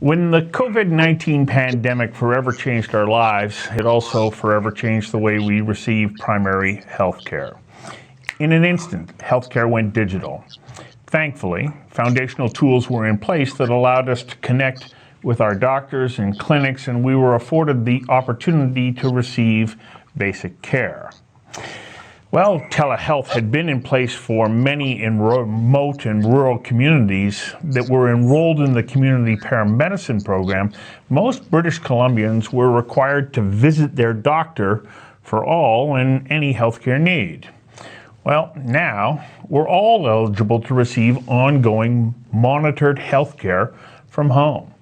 When the COVID-19 pandemic forever changed our lives, it also forever changed the way we receive primary health care. In an instant, healthcare went digital. Thankfully, foundational tools were in place that allowed us to connect with our doctors and clinics, and we were afforded the opportunity to receive basic care. Well, telehealth had been in place for many in remote and rural communities that were enrolled in the community paramedicine program. Most British Columbians were required to visit their doctor for all and any healthcare need. Well, now we're all eligible to receive ongoing monitored healthcare from home.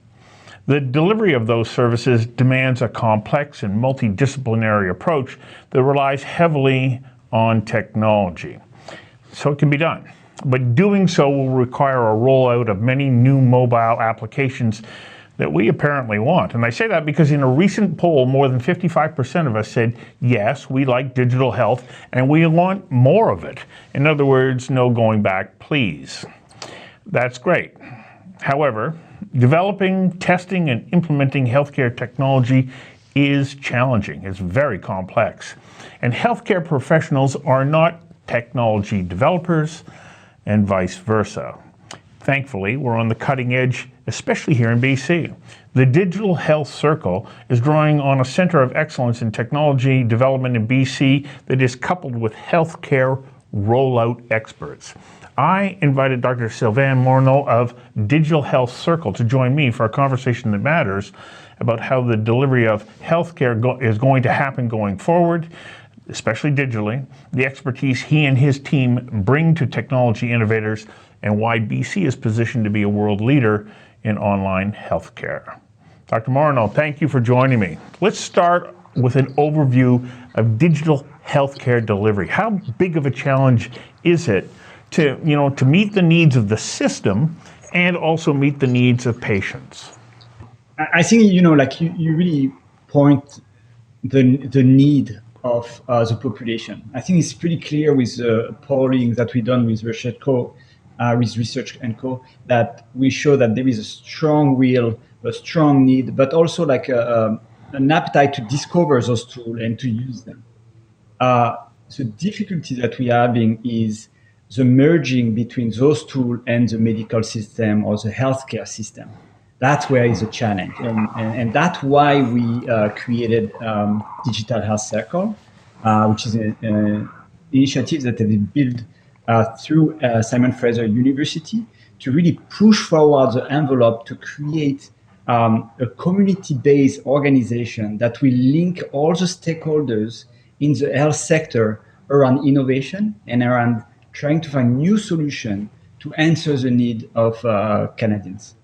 The delivery of those services demands a complex and multidisciplinary approach that relies heavily on technology. So it can be done. But doing so will require a rollout of many new mobile applications that we apparently want. And I say that because in a recent poll, more than 55% of us said, yes, we like digital health and we want more of it. In other words, no going back, please. That's great. However, developing, testing, and implementing healthcare technology is challenging. It's very complex. And healthcare professionals are not technology developers and vice versa. Thankfully, we're on the cutting edge, especially here in BC. The Digital Health Circle is drawing on a center of excellence in technology development in BC that is coupled with healthcare rollout experts. I invited Dr. Sylvain Moreno of Digital Health Circle to join me for a conversation that matters about how the delivery of healthcare is going to happen going forward, especially digitally, the expertise he and his team bring to technology innovators, and why BC is positioned to be a world leader in online healthcare. Dr. Moreno, thank you for joining me. Let's start with an overview of digital healthcare delivery. How big of a challenge is it to meet the needs of the system and also meet the needs of patients? I think, you really point the need of the population. I think it's pretty clear with the polling that we've done with Research Co, that we show that there is a strong will, a strong need, but also an appetite to discover those tools and to use them. The difficulty that we are having is the merging between those tools and the medical system or the healthcare system. That's where is a challenge. And that's why we created Digital Health Circle, which is an initiative that has been built through Simon Fraser University to really push forward the envelope to create a community-based organization that will link all the stakeholders in the health sector around innovation and around trying to find new solutions to answer the need of Canadians.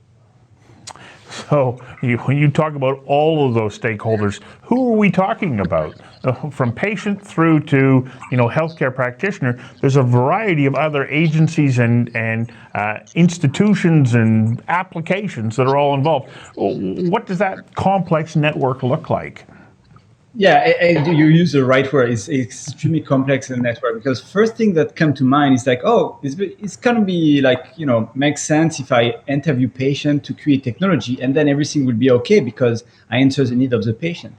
So when you talk about all of those stakeholders, who are we talking about? From patient through to healthcare practitioner, there's a variety of other agencies and institutions and applications that are all involved. What does that complex network look like? Yeah, you use the right word. It's extremely complex in the network, because first thing that comes to mind is it's going to be makes sense if I interview patient to create technology and then everything will be okay because I answer the need of the patient.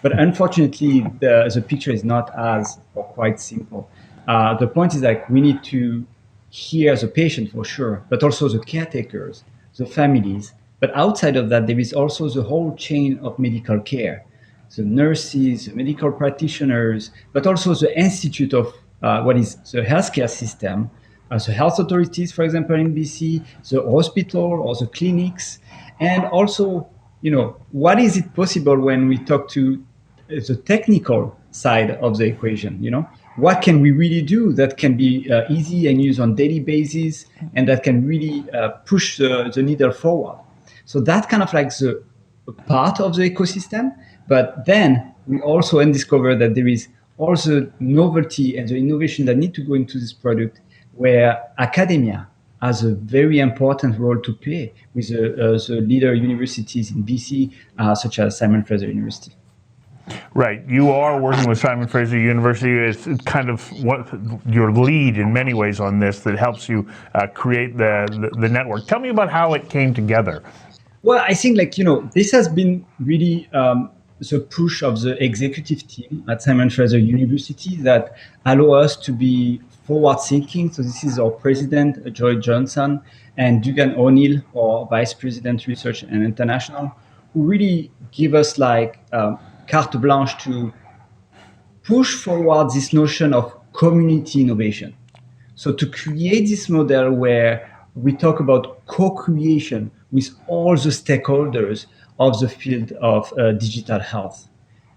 But unfortunately, the picture is not as or quite simple. The point is we need to hear the patient for sure, but also the caretakers, the families. But outside of that, there is also the whole chain of medical care. The nurses, the medical practitioners, but also the institute of what is the healthcare system, the health authorities, for example, in BC, the hospital or the clinics, and also, what is it possible when we talk to the technical side of the equation? What can we really do that can be easy and used on daily basis, and that can really push the needle forward? So that's kind of the part of the ecosystem. But then we also discover that there is also novelty and the innovation that need to go into this product, where academia has a very important role to play with the leader universities in BC, such as Simon Fraser University. Right. You are working with Simon Fraser University. It's kind of your lead in many ways on this that helps you create the network. Tell me about how it came together. Well, I think this has been really the push of the executive team at Simon Fraser University that allow us to be forward thinking. So this is our president, Joy Johnson, and Dugan O'Neill, our vice president, research and international, who really give us carte blanche to push forward this notion of community innovation. So to create this model where we talk about co-creation with all the stakeholders of the field of digital health.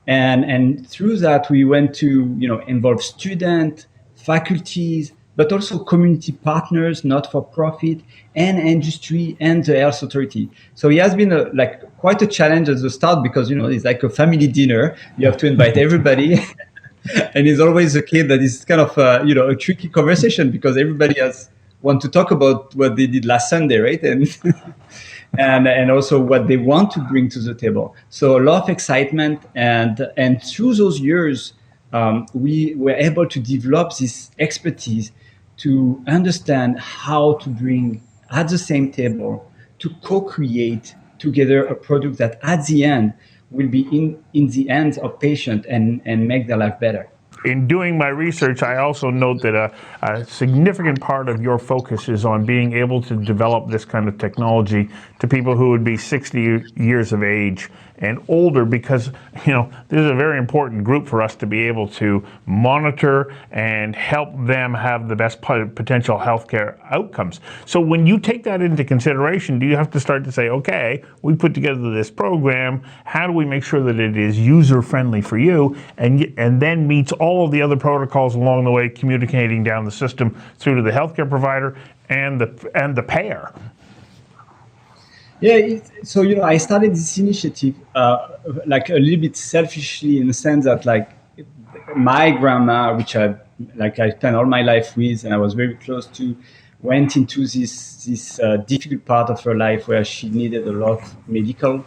And through that, we went to involve students, faculties, but also community partners, not-for-profit, and industry, and the health authority. So it has been quite a challenge at the start because it's like a family dinner. You have to invite everybody. And it's always a kid that is kind of a tricky conversation because everybody has want to talk about what they did last Sunday, right? And and also what they want to bring to the table. So a lot of excitement, and through those years, we were able to develop this expertise to understand how to bring at the same table to co-create together a product that at the end will be in the hands of patients and make their life better. In doing my research, I also note that a significant part of your focus is on being able to develop this kind of technology to people who would be 60 years of age and older, because this is a very important group for us to be able to monitor and help them have the best potential healthcare outcomes. So when you take that into consideration, do you have to start to say, okay, we put together this program, how do we make sure that it is user-friendly for you, and then meets all of the other protocols along the way, communicating down the system through to the healthcare provider and the payer? Yeah, so I started this initiative a little bit selfishly, in the sense that my grandma, which I spent all my life with, and I was very close to, went into this difficult part of her life where she needed a lot of medical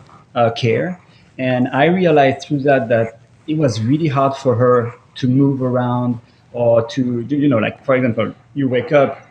care, and I realized through that it was really hard for her to move around or to for example, you wake up.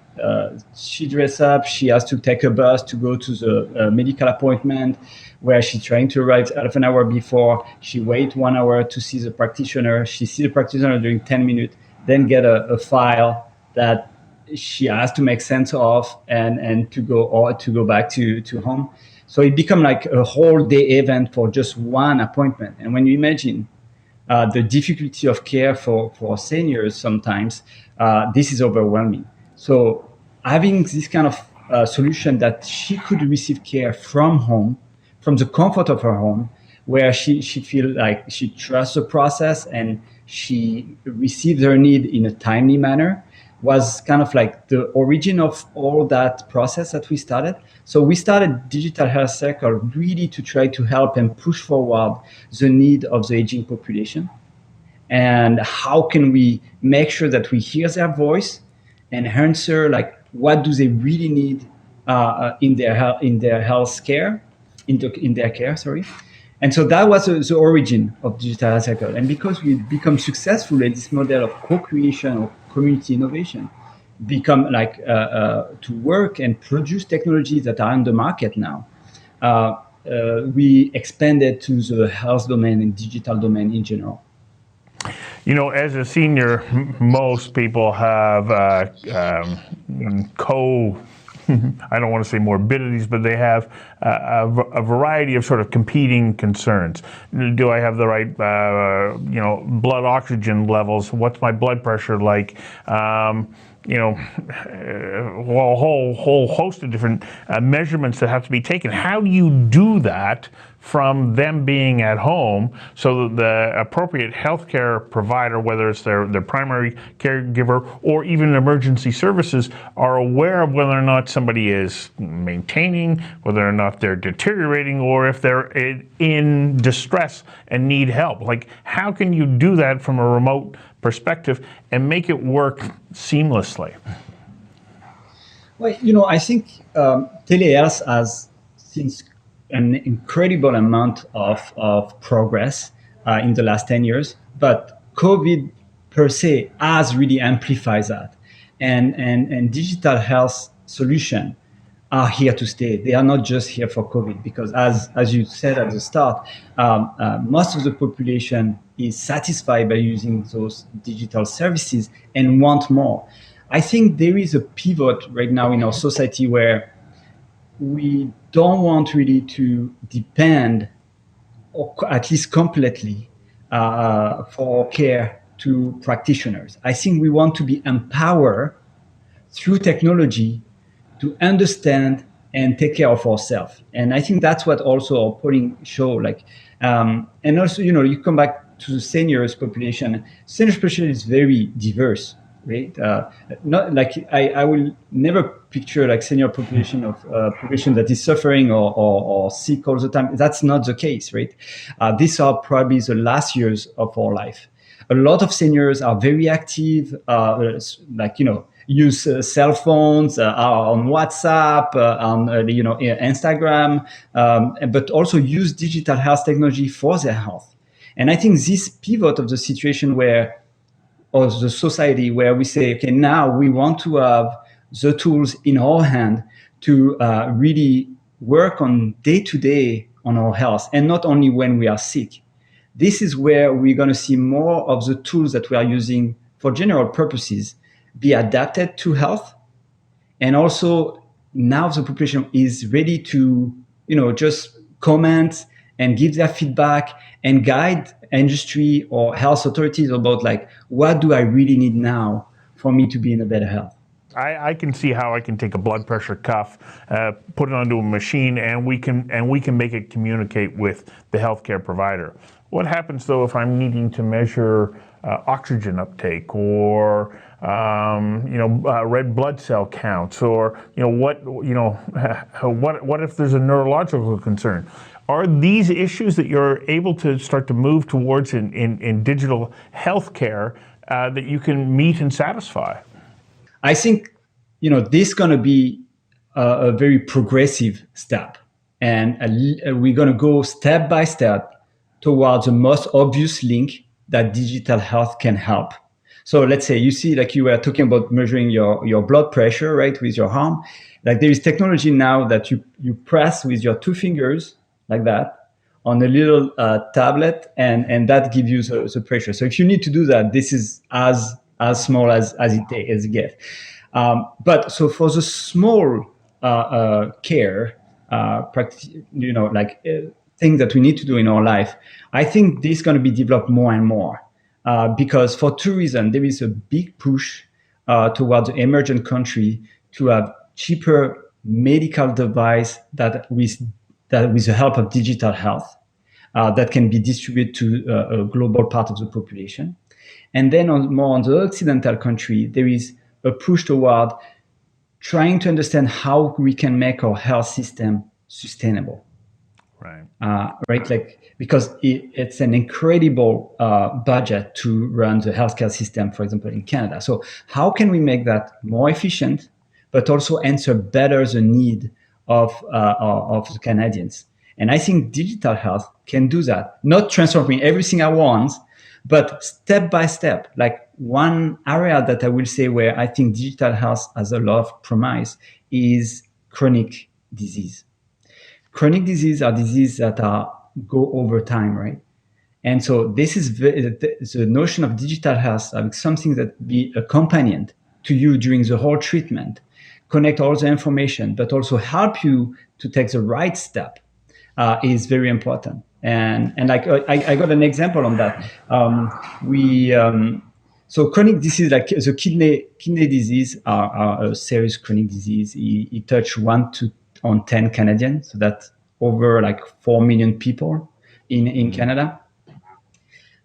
She dress up, she has to take a bus to go to the medical appointment where she's trying to arrive half an hour before. She wait 1 hour to see the practitioner. She see the practitioner during 10 minutes, then get a file that she has to make sense of and to go back to home. So it become like a whole day event for just one appointment. And when you imagine the difficulty of care for seniors, sometimes this is overwhelming. So having this kind of solution that she could receive care from home, from the comfort of her home, where she feel like she trusts the process and she receives her need in a timely manner, was kind of like the origin of all that process that we started. So we started Digital Health Circle really to try to help and push forward the need of the aging population. And how can we make sure that we hear their voice and answer what do they really need in their health care, in their care, sorry. And so that was the origin of Digital Health Cycle. And because we become successful at this model of co-creation or community innovation, become to work and produce technologies that are on the market now, we expanded to the health domain and digital domain in general. As a senior, most people have I don't want to say morbidities, but they have a variety of sort of competing concerns. Do I have the right, blood oxygen levels? What's my blood pressure like? A whole host of different measurements that have to be taken. How do you do that from them being at home so that the appropriate healthcare provider, whether it's their primary caregiver or even emergency services, are aware of whether or not somebody is maintaining, whether or not they're deteriorating, or if they're in distress and need help? How can you do that from a remote perspective and make it work seamlessly? Well, I think telehealth has since an incredible amount of progress in the last 10 years, but COVID per se has really amplified that. And digital health solution are here to stay. They are not just here for COVID, because as you said at the start, most of the population is satisfied by using those digital services and want more. I think there is a pivot right now in our society where we don't want really to depend, or at least completely, for care to practitioners. I think we want to be empowered through technology to understand and take care of ourselves. And I think that's what also our polling show. And also, you come back to the seniors population. Seniors population is very diverse, right? Not like I will never picture like senior population of population that is suffering or sick all the time. That's not the case, right? These are probably the last years of our life. A lot of seniors are very active, use cell phones, are on WhatsApp, on Instagram, but also use digital health technology for their health. And I think this pivot of the situation or the society where we say, okay, now we want to have the tools in our hand to really work on day to day on our health, and not only when we are sick. This is where we're going to see more of the tools that we are using for general purposes be adapted to health. And also now the population is ready to, just comment and give their feedback and guide industry or health authorities about like, what do I really need now for me to be in a better health? I can see how I can take a blood pressure cuff, put it onto a machine, and we can make it communicate with the healthcare provider. What happens though if I'm needing to measure oxygen uptake or red blood cell counts, or what if there's a neurological concern? Are these issues that you're able to start to move towards in digital healthcare that you can meet and satisfy? I think, this is going to be a very progressive step. And we're going to go step by step towards the most obvious link that digital health can help. So let's say you see, like you were talking about measuring your blood pressure, right, with your arm. Like there is technology now that you press with your two fingers like that on a little tablet, and that gives you the pressure. So if you need to do that, this is as small as it gets. But so for the small care, thing that we need to do in our life, I think this is going to be developed more and more because for two reasons. There is a big push towards the emergent country to have cheaper medical device that with the help of digital health that can be distributed to a global part of the population. And then on the Occidental country, there is a push toward trying to understand how we can make our health system sustainable. Right. Because it's an incredible budget to run the healthcare system, for example, in Canada. So how can we make that more efficient, but also answer better the need of the Canadians? And I think digital health can do that, not transforming everything at once, but step by step. Like one area that I will say where I think digital health has a lot of promise is chronic disease. Chronic disease are diseases that go over time, right? And so this is the notion of digital health, having something that be a companion to you during the whole treatment, connect all the information, but also help you to take the right step, is very important. And like I got an example on that. So chronic disease, like the kidney disease, are a serious chronic disease. It touch 1 on 10 Canadians, so that's over like 4 million people in Canada.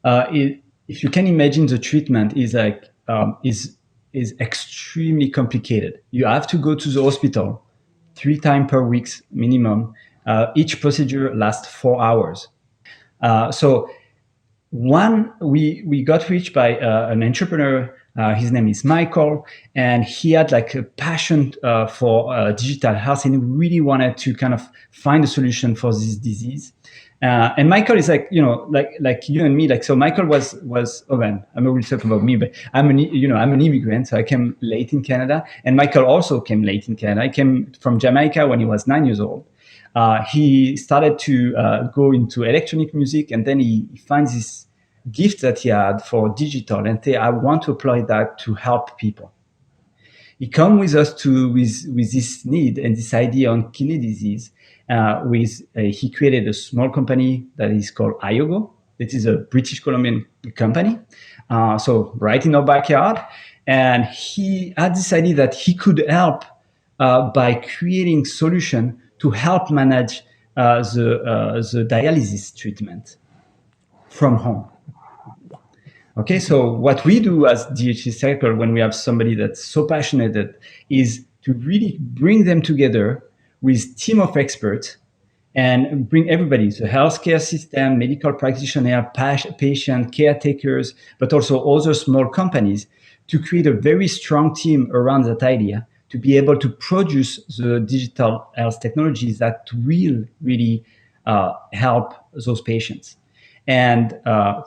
If you can imagine, the treatment is extremely complicated. You have to go to the hospital 3 times per week minimum. Each procedure lasts 4 hours. So we got reached by an entrepreneur His name is Michael, and he had like a passion for digital health, and he really wanted to kind of find a solution for this disease. And Michael is like, like you and me, like, so Michael was, oh man, I'm not really talking about me, but I'm an immigrant. So I came late in Canada, and Michael also came late in Canada. He came from Jamaica when he was 9 years old. He started to go into electronic music, and then he finds this gift that he had for digital, and say, I want to apply that to help people. He come with us with this need and this idea on kidney disease. He created a small company that is called Iogo. It is a British Columbian company, so right in our backyard. And he had this idea that he could help by creating solution to help manage the dialysis treatment from home. Okay, so what we do as DHC Circle when we have somebody that's so passionate is to really bring them together with team of experts and bring everybody, the healthcare system, medical practitioner, patient, caretakers, but also other small companies, to create a very strong team around that idea to be able to produce the digital health technologies that will really help those patients. And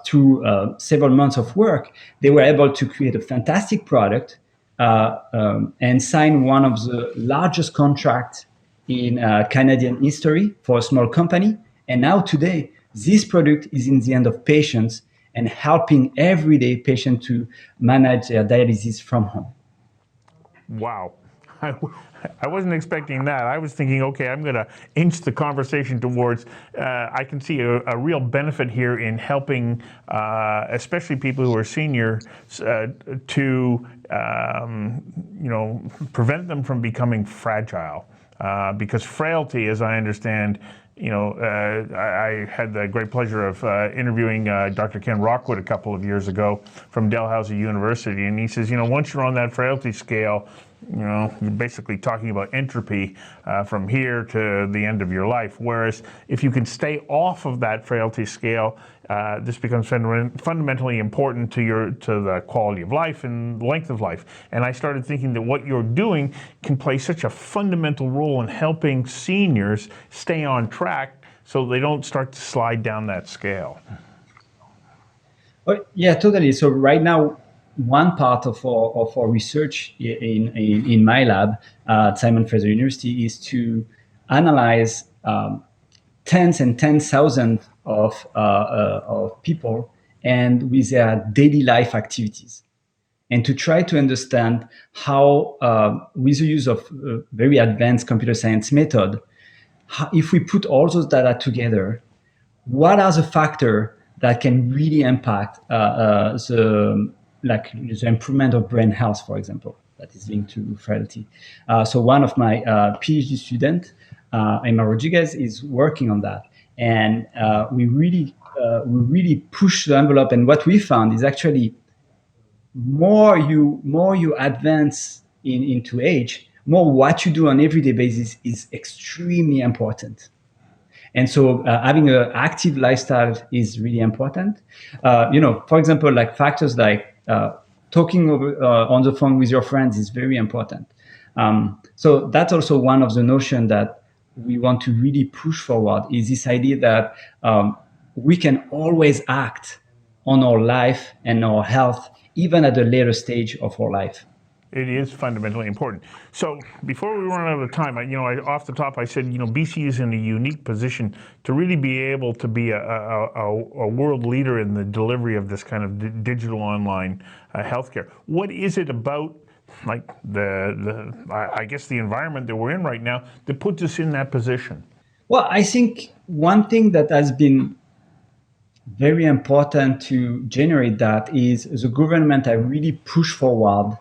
through several months of work, they were able to create a fantastic product and sign one of the largest contracts in Canadian history for a small company. And now today, this product is in the hand of patients and helping everyday patients to manage their dialysis from home. Wow. I wasn't expecting that. I was thinking, okay, I'm going to inch the conversation towards, I can see a real benefit here in helping, especially people who are senior, to, prevent them from becoming fragile. Because frailty, as I understand, I had the great pleasure of interviewing Dr. Ken Rockwood a couple of years ago from Dalhousie University, and he says, once you're on that frailty scale, you're basically talking about entropy from here to the end of your life. Whereas if you can stay off of that frailty scale, this becomes fundamentally important to the quality of life and length of life. And I started thinking that what you're doing can play such a fundamental role in helping seniors stay on track so they don't start to slide down that scale. Oh, yeah, totally. So right now, one part of our research in my lab at Simon Fraser University is to analyze tens and 10,000 of people and with their daily life activities, and to try to understand how, with the use of very advanced computer science method, if we put all those data together, what are the factors that can really impact the improvement of brain health, for example, that is linked to frailty. So one of my PhD students, Emma Rodriguez, is working on that. And we really push the envelope. And what we found is actually more you advance into age, more what you do on an everyday basis is extremely important. And so having an active lifestyle is really important. For example, like factors like talking on the phone with your friends is very important. So that's also one of the notions that we want to really push forward, is this idea that we can always act on our life and our health, even at a later stage of our life. It is fundamentally important. So before we run out of time, off the top, I said, BC is in a unique position to really be able to be a world leader in the delivery of this kind of digital online healthcare. What is it about, like I guess the environment that we're in right now, that puts us in that position? Well, I think one thing that has been very important to generate that is the government have really pushed forward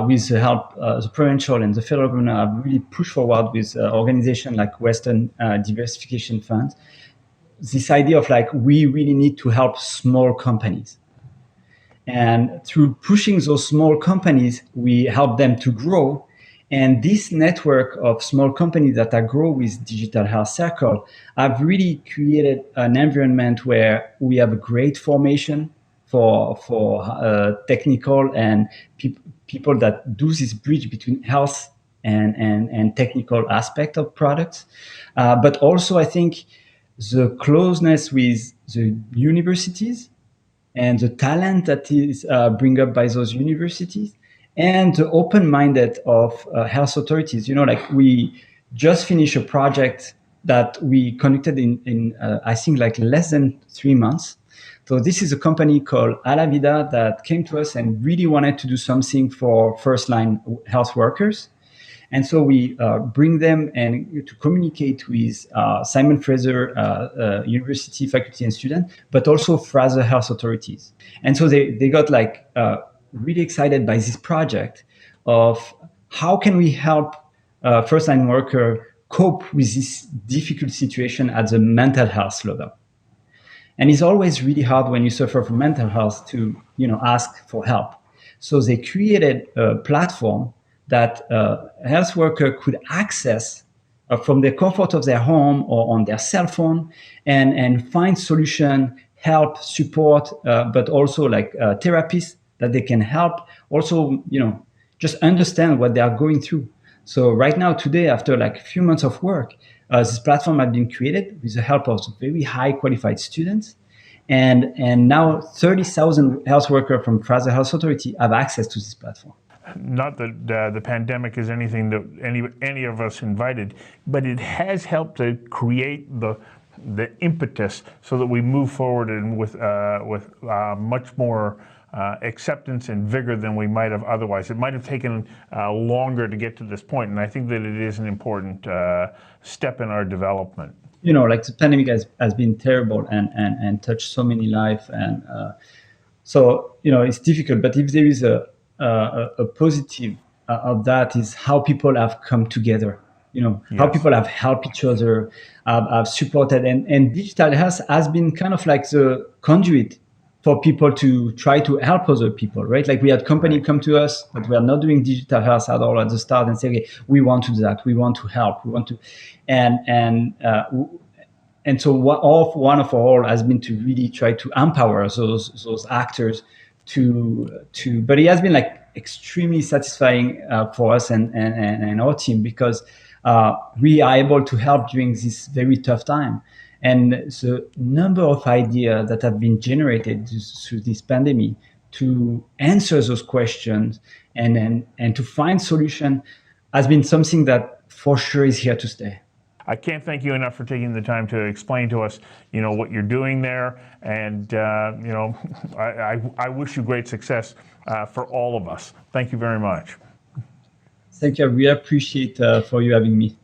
with the help, the provincial and the federal government have really pushed forward with organizations like Western Diversification Fund, this idea of we really need to help small companies. And through pushing those small companies, we help them to grow. And this network of small companies that are grow with Digital Health Circle have really created an environment where we have a great formation for technical and people that do this bridge between health and technical aspect of products. But also, I think the closeness with the universities and the talent that is bring up by those universities and the open-minded of health authorities. Like we just finished a project that we conducted in I think like less than 3 months. So this is a company called Alavida that came to us and really wanted to do something for first-line health workers. And so we bring them and to communicate with Simon Fraser University faculty and student, but also Fraser health authorities. And so they got like really excited by this project of how can we help first-line worker cope with this difficult situation at the mental health level. And it's always really hard when you suffer from mental health to ask for help. So they created a platform that health worker could access from the comfort of their home or on their cell phone and find solution, help, support, but also like therapists that they can help. Also, just understand what they are going through. So right now, today, after like a few months of work, this platform has been created with the help of very high qualified students. And now 30,000 health workers from Fraser Health Authority have access to this platform. Not that the pandemic is anything that any of us invited, but it has helped to create the impetus so that we move forward and with much more acceptance and vigor than we might have otherwise. It might have taken longer to get to this point, and I think that it is an important step in our development. Like the pandemic has been terrible and touched so many lives, and so it's difficult. But if there is a positive of that is how people have come together, how people have helped each other, have supported, and digital health has been kind of like the conduit for people to try to help other people, right? Like we had company come to us, but we are not doing digital health at all at the start and say, okay, we want to do that, we want to help, we want to, and so one of our role has been to really try to empower those actors but it has been like extremely satisfying for us and our team because we are able to help during this very tough time. And the number of ideas that have been generated through this pandemic to answer those questions and to find solution has been something that for sure is here to stay. I can't thank you enough for taking the time to explain to us, what you're doing there, and I wish you great success for all of us. Thank you very much. Thank you. I really appreciate for you having me.